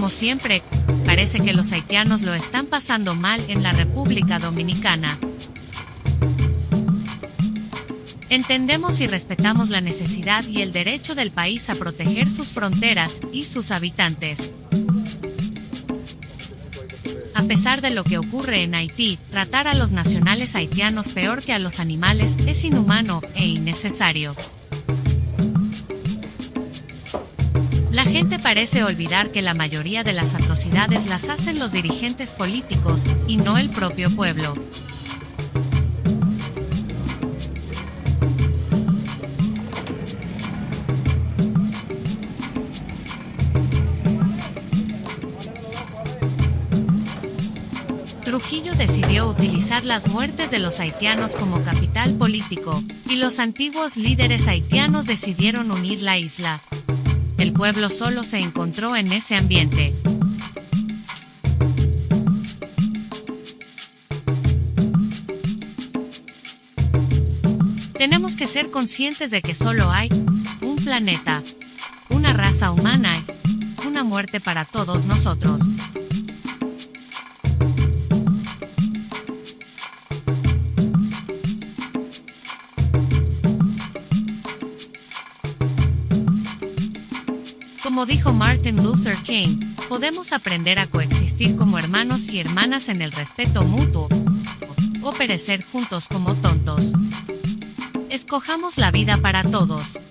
Como siempre, parece que los haitianos lo están pasando mal en la República Dominicana. Entendemos y respetamos la necesidad y el derecho del país a proteger sus fronteras y sus habitantes. A pesar de lo que ocurre en Haití, tratar a los nacionales haitianos peor que a los animales es inhumano e innecesario. La gente parece olvidar que la mayoría de las atrocidades las hacen los dirigentes políticos y no el propio pueblo. Trujillo decidió utilizar las muertes de los haitianos como capital político, y los antiguos líderes haitianos decidieron unir la isla. El pueblo solo se encontró en ese ambiente. Tenemos que ser conscientes de que solo hay un planeta, una raza humana y una muerte para todos nosotros. Como dijo Martin Luther King, podemos aprender a coexistir como hermanos y hermanas en el respeto mutuo, o perecer juntos como tontos. Escojamos la vida para todos.